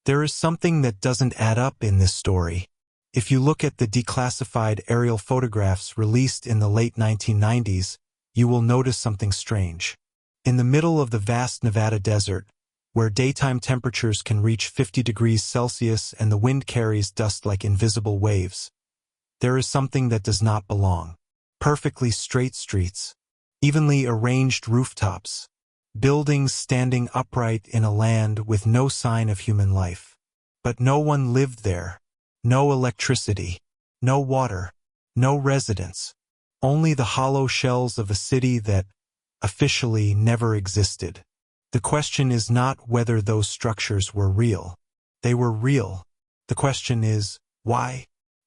There is something that doesn't add up in this story. If you look at the declassified aerial photographs released in the late 1990s, you will notice something strange. In the middle of the vast Nevada desert, where daytime temperatures can reach 50 degrees Celsius and the wind carries dust like invisible waves, there is something that does not belong. Perfectly straight streets, evenly arranged rooftops, buildings standing upright in a land with no sign of human life. But no one lived there. No electricity, no water, no residents, only the hollow shells of a city that officially never existed. The question is not whether those structures were real. They were real. The question is, why?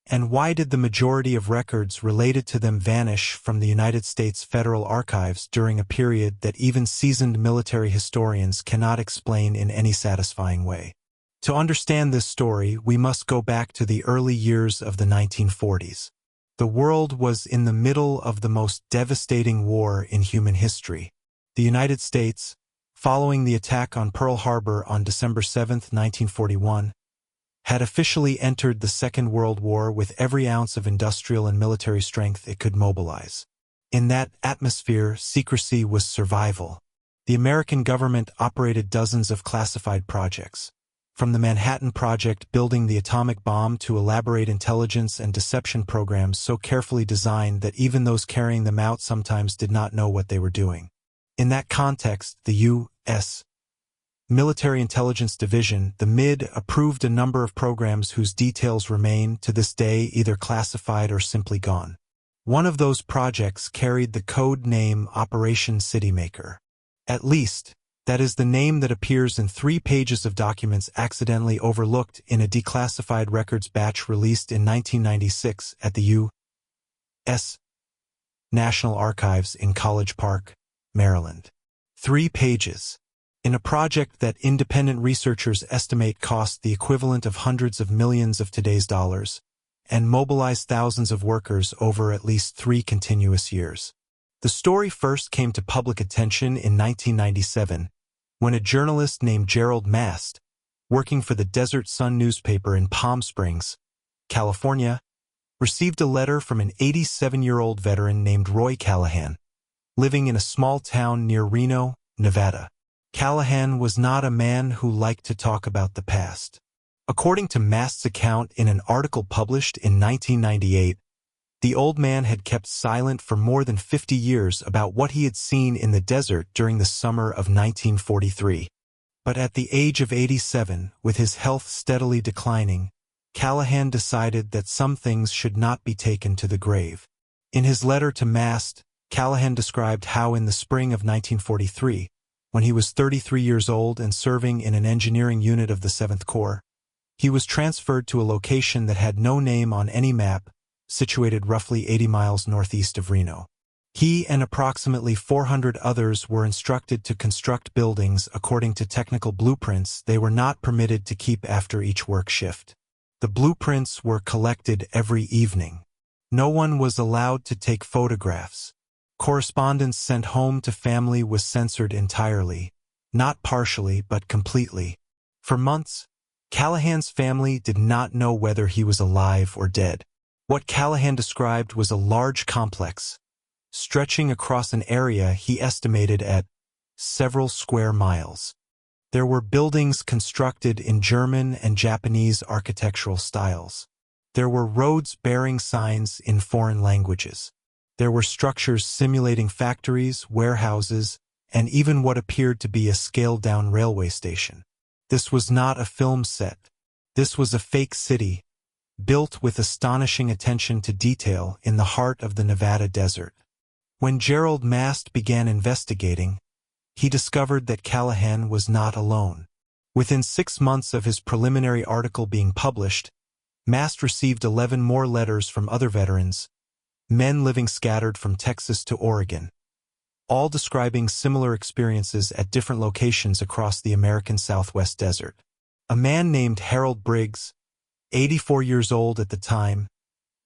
And why did the majority of records related to them vanish from the United States Federal Archives during a period that even seasoned military historians cannot explain in any satisfying way? To understand this story, we must go back to the early years of the 1940s. The world was in the middle of the most devastating war in human history. The United States, following the attack on Pearl Harbor on December 7, 1941, had officially entered the Second World War with every ounce of industrial and military strength it could mobilize. In that atmosphere, secrecy was survival. The American government operated dozens of classified projects. From the Manhattan Project building the atomic bomb to elaborate intelligence and deception programs so carefully designed that even those carrying them out sometimes did not know what they were doing. In that context, the U.S. Military Intelligence Division, the MID, approved a number of programs whose details remain, to this day, either classified or simply gone. One of those projects carried the code name Operation Citymaker. At least, that is the name that appears in 3 pages of documents accidentally overlooked in a declassified records batch released in 1996 at the U.S. National Archives in College Park, Maryland. 3 pages. In a project that independent researchers estimate cost the equivalent of hundreds of millions of today's dollars, and mobilized thousands of workers over at least 3 continuous years. The story first came to public attention in 1997, when a journalist named Gerald Mast, working for the Desert Sun newspaper in Palm Springs, California, received a letter from an 87-year-old veteran named Roy Callahan, living in a small town near Reno, Nevada. Callahan was not a man who liked to talk about the past. According to Mast's account in an article published in 1998, the old man had kept silent for more than 50 years about what he had seen in the desert during the summer of 1943. But at the age of 87, with his health steadily declining, Callahan decided that some things should not be taken to the grave. In his letter to Mast, Callahan described how in the spring of 1943, when he was 33 years old and serving in an engineering unit of the 7th Corps, he was transferred to a location that had no name on any map, situated roughly 80 miles northeast of Reno. He and approximately 400 others were instructed to construct buildings according to technical blueprints they were not permitted to keep after each work shift. The blueprints were collected every evening. No one was allowed to take photographs. Correspondence sent home to family was censored entirely, not partially but completely. For months, Callahan's family did not know whether he was alive or dead. What Callahan described was a large complex, stretching across an area he estimated at several square miles. There were buildings constructed in German and Japanese architectural styles. There were roads bearing signs in foreign languages. There were structures simulating factories, warehouses, and even what appeared to be a scaled-down railway station. This was not a film set. This was a fake city, built with astonishing attention to detail in the heart of the Nevada desert. When Gerald Mast began investigating, he discovered that Callahan was not alone. Within 6 months of his preliminary article being published, Mast received 11 more letters from other veterans, men living scattered from Texas to Oregon, all describing similar experiences at different locations across the American Southwest desert. A man named Harold Briggs, 84 years old at the time,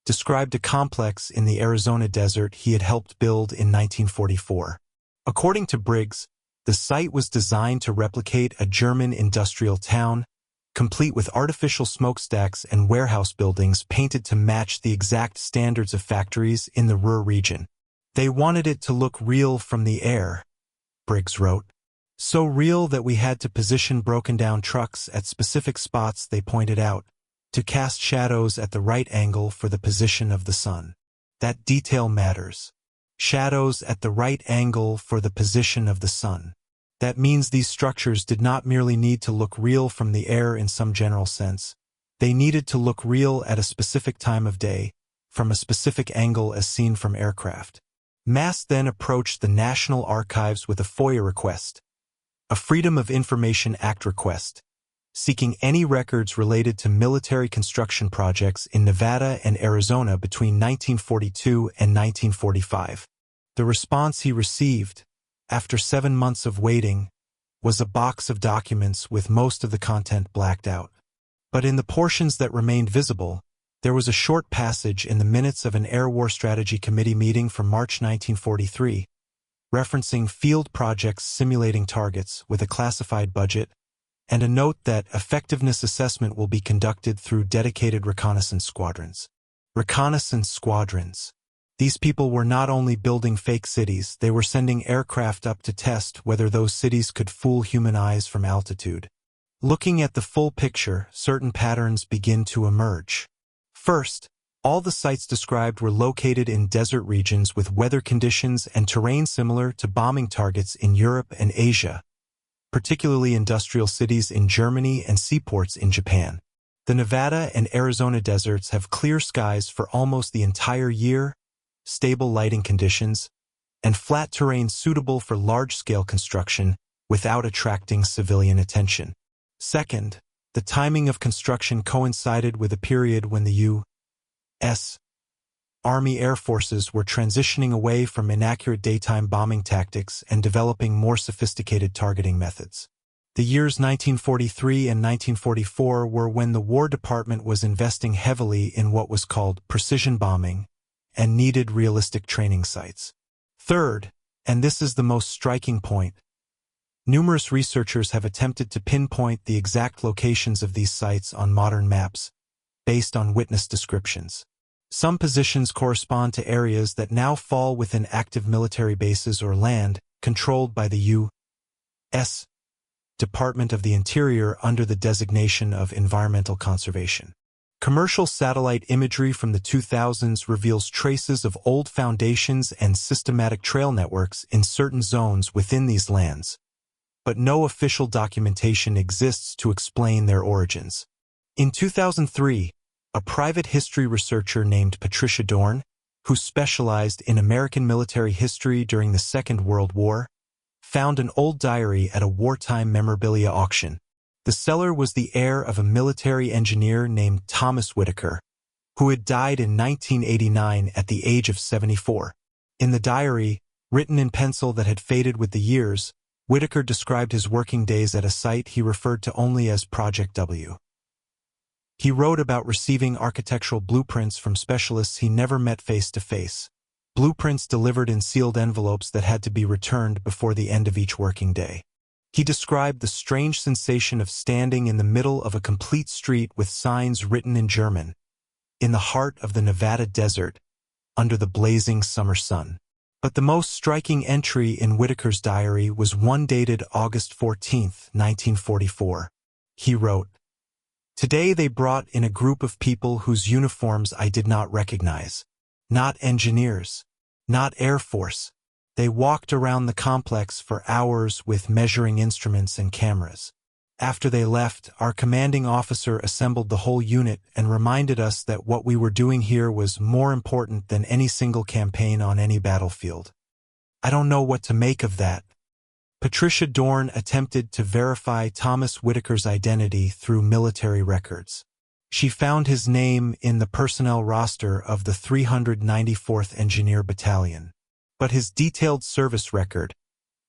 described a complex in the Arizona desert he had helped build in 1944. According to Briggs, the site was designed to replicate a German industrial town, complete with artificial smokestacks and warehouse buildings painted to match the exact standards of factories in the Ruhr region. They wanted it to look real from the air, Briggs wrote. So real that we had to position broken-down trucks at specific spots, they pointed out, to cast shadows at the right angle for the position of the sun. That detail matters. Shadows at the right angle for the position of the sun. That means these structures did not merely need to look real from the air in some general sense. They needed to look real at a specific time of day, from a specific angle as seen from aircraft. Mast then approached the National Archives with a FOIA request, a Freedom of Information Act request, seeking any records related to military construction projects in Nevada and Arizona between 1942 and 1945. The response he received, after 7 months of waiting, was a box of documents with most of the content blacked out. But in the portions that remained visible, there was a short passage in the minutes of an Air War Strategy Committee meeting from March 1943, referencing field projects simulating targets with a classified budget, and a note that effectiveness assessment will be conducted through dedicated reconnaissance squadrons. Reconnaissance squadrons. These people were not only building fake cities, they were sending aircraft up to test whether those cities could fool human eyes from altitude. Looking at the full picture, certain patterns begin to emerge. First, all the sites described were located in desert regions with weather conditions and terrain similar to bombing targets in Europe and Asia, particularly industrial cities in Germany and seaports in Japan. The Nevada and Arizona deserts have clear skies for almost the entire year, stable lighting conditions, and flat terrain suitable for large-scale construction without attracting civilian attention. Second, the timing of construction coincided with a period when the U.S. Army Air Forces were transitioning away from inaccurate daytime bombing tactics and developing more sophisticated targeting methods. The years 1943 and 1944 were when the War Department was investing heavily in what was called precision bombing and needed realistic training sites. Third, and this is the most striking point, numerous researchers have attempted to pinpoint the exact locations of these sites on modern maps, based on witness descriptions. Some positions correspond to areas that now fall within active military bases or land controlled by the U.S. Department of the Interior under the designation of environmental conservation. Commercial satellite imagery from the 2000s reveals traces of old foundations and systematic trail networks in certain zones within these lands, but no official documentation exists to explain their origins. In 2003, a private history researcher named Patricia Dorn, who specialized in American military history during the Second World War, found an old diary at a wartime memorabilia auction. The seller was the heir of a military engineer named Thomas Whitaker, who had died in 1989 at the age of 74. In the diary, written in pencil that had faded with the years, Whitaker described his working days at a site he referred to only as Project W. He wrote about receiving architectural blueprints from specialists he never met face to face, blueprints delivered in sealed envelopes that had to be returned before the end of each working day. He described the strange sensation of standing in the middle of a complete street with signs written in German, in the heart of the Nevada desert, under the blazing summer sun. But the most striking entry in Whitaker's diary was one dated August 14, 1944. He wrote, "Today they brought in a group of people whose uniforms I did not recognize. Not engineers, not Air Force. They walked around the complex for hours with measuring instruments and cameras. After they left, our commanding officer assembled the whole unit and reminded us that what we were doing here was more important than any single campaign on any battlefield. I don't know what to make of that." Patricia Dorn attempted to verify Thomas Whitaker's identity through military records. She found his name in the personnel roster of the 394th Engineer Battalion. But his detailed service record,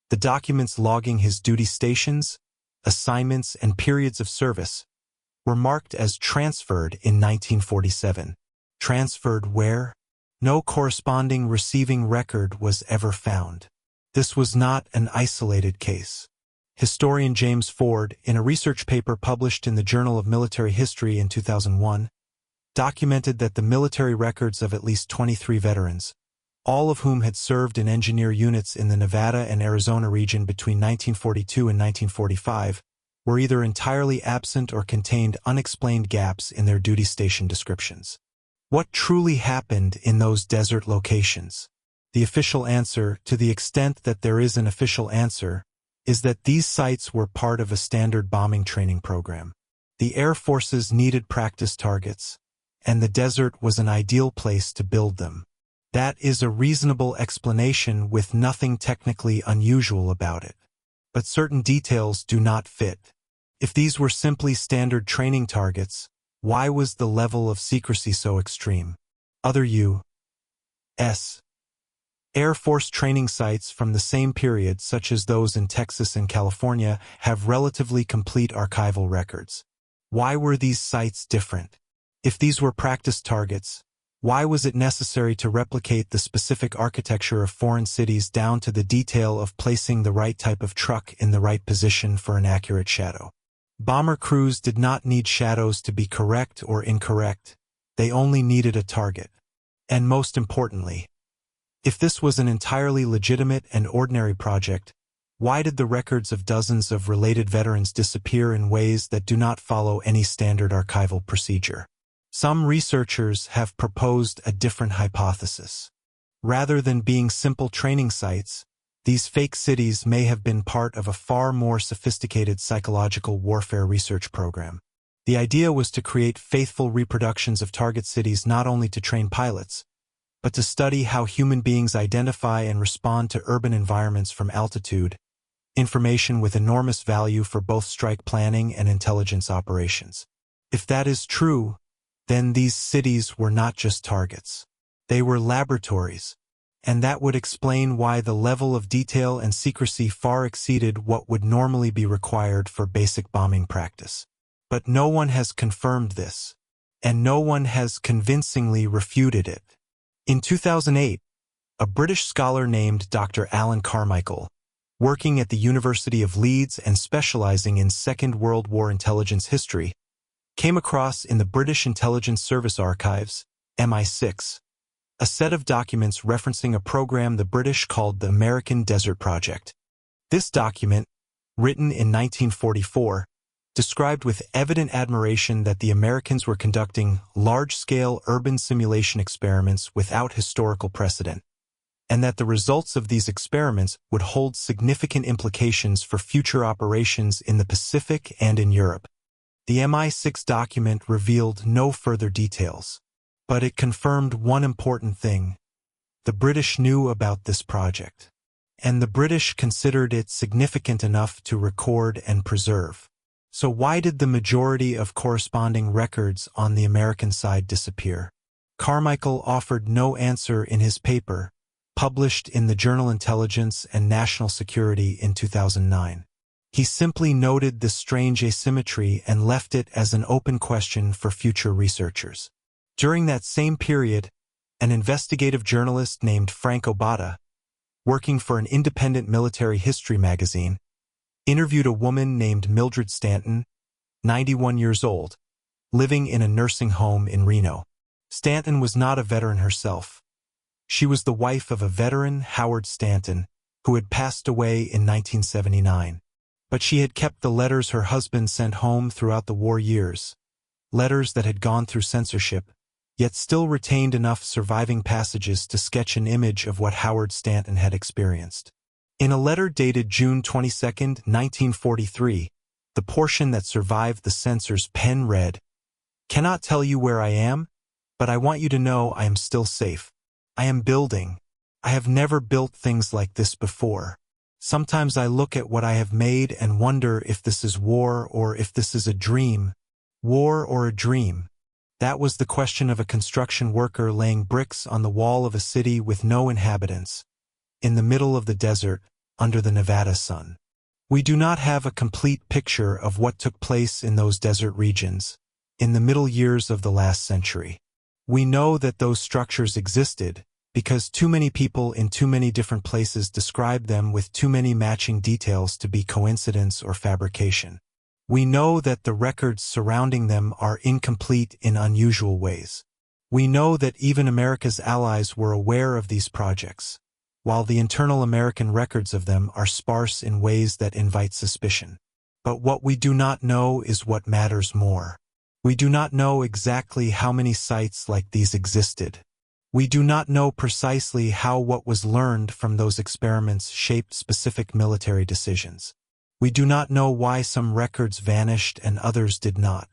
the documents logging his duty stations, assignments, and periods of service, were marked as transferred in 1947. Transferred where? No corresponding receiving record was ever found. This was not an isolated case. Historian James Ford, in a research paper published in the Journal of Military History in 2001, documented that the military records of at least 23 veterans, all of whom had served in engineer units in the Nevada and Arizona region between 1942 and 1945, were either entirely absent or contained unexplained gaps in their duty station descriptions. What truly happened in those desert locations? The official answer, to the extent that there is an official answer, is that these sites were part of a standard bombing training program. The Air Forces needed practice targets, and the desert was an ideal place to build them. That is a reasonable explanation with nothing technically unusual about it. But certain details do not fit. If these were simply standard training targets, why was the level of secrecy so extreme? Other U.S. Air Force training sites from the same period, such as those in Texas and California, have relatively complete archival records. Why were these sites different? If these were practice targets, why was it necessary to replicate the specific architecture of foreign cities down to the detail of placing the right type of truck in the right position for an accurate shadow? Bomber crews did not need shadows to be correct or incorrect. They only needed a target. And most importantly, if this was an entirely legitimate and ordinary project, why did the records of dozens of related veterans disappear in ways that do not follow any standard archival procedure? Some researchers have proposed a different hypothesis. Rather than being simple training sites, these fake cities may have been part of a far more sophisticated psychological warfare research program. The idea was to create faithful reproductions of target cities not only to train pilots, but to study how human beings identify and respond to urban environments from altitude, information with enormous value for both strike planning and intelligence operations. If that is true, then these cities were not just targets. They were laboratories, and that would explain why the level of detail and secrecy far exceeded what would normally be required for basic bombing practice. But no one has confirmed this, and no one has convincingly refuted it. In 2008, a British scholar named Dr. Alan Carmichael, working at the University of Leeds and specializing in Second World War intelligence history, came across in the British Intelligence Service Archives, MI6, a set of documents referencing a program the British called the American Desert Project. This document, written in 1944, described with evident admiration that the Americans were conducting large-scale urban simulation experiments without historical precedent, and that the results of these experiments would hold significant implications for future operations in the Pacific and in Europe. The MI6 document revealed no further details, but it confirmed one important thing. The British knew about this project, and the British considered it significant enough to record and preserve. So why did the majority of corresponding records on the American side disappear? Carmichael offered no answer in his paper, published in the journal Intelligence and National Security in 2009. He simply noted this strange asymmetry and left it as an open question for future researchers. During that same period, an investigative journalist named Frank Obata, working for an independent military history magazine, interviewed a woman named Mildred Stanton, 91 years old, living in a nursing home in Reno. Stanton was not a veteran herself. She was the wife of a veteran, Howard Stanton, who had passed away in 1979. But she had kept the letters her husband sent home throughout the war years, letters that had gone through censorship, yet still retained enough surviving passages to sketch an image of what Howard Stanton had experienced. In a letter dated June 22, 1943, the portion that survived the censor's pen read, "Cannot tell you where I am, but I want you to know I am still safe. I am building. I have never built things like this before. Sometimes I look at what I have made and wonder if this is war or if this is a dream. War or a dream?" That was the question of a construction worker laying bricks on the wall of a city with no inhabitants, in the middle of the desert, under the Nevada sun. We do not have a complete picture of what took place in those desert regions, in the middle years of the last century. We know that those structures existed, because too many people in too many different places describe them with too many matching details to be coincidence or fabrication. We know that the records surrounding them are incomplete in unusual ways. We know that even America's allies were aware of these projects, while the internal American records of them are sparse in ways that invite suspicion. But what we do not know is what matters more. We do not know exactly how many sites like these existed. We do not know precisely how what was learned from those experiments shaped specific military decisions. We do not know why some records vanished and others did not.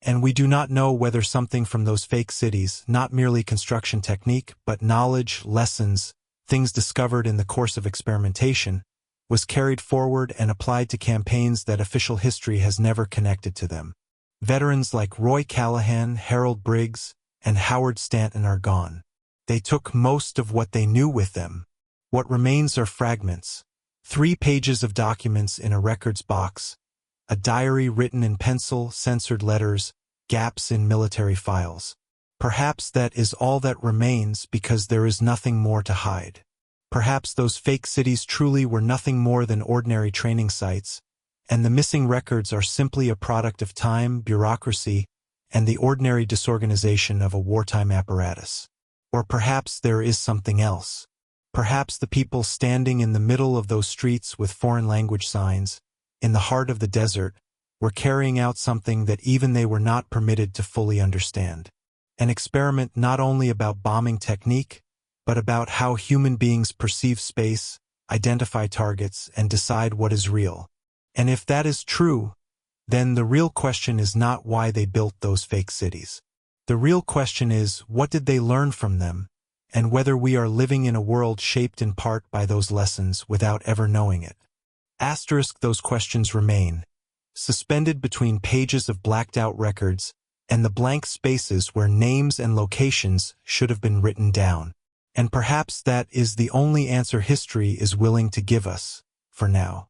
And we do not know whether something from those fake cities, not merely construction technique, but knowledge, lessons, things discovered in the course of experimentation, was carried forward and applied to campaigns that official history has never connected to them. Veterans like Roy Callahan, Harold Briggs, and Howard Stanton are gone. They took most of what they knew with them. What remains are fragments. 3 pages of documents in a records box, a diary written in pencil, censored letters, gaps in military files. Perhaps that is all that remains because there is nothing more to hide. Perhaps those fake cities truly were nothing more than ordinary training sites, and the missing records are simply a product of time, bureaucracy, and the ordinary disorganization of a wartime apparatus. Or perhaps there is something else. Perhaps the people standing in the middle of those streets with foreign language signs, in the heart of the desert, were carrying out something that even they were not permitted to fully understand. An experiment not only about bombing technique, but about how human beings perceive space, identify targets, and decide what is real. And if that is true, then the real question is not why they built those fake cities. The real question is, what did they learn from them, and whether we are living in a world shaped in part by those lessons without ever knowing it. Those questions remain, suspended between pages of blacked-out records and the blank spaces where names and locations should have been written down. And perhaps that is the only answer history is willing to give us, for now.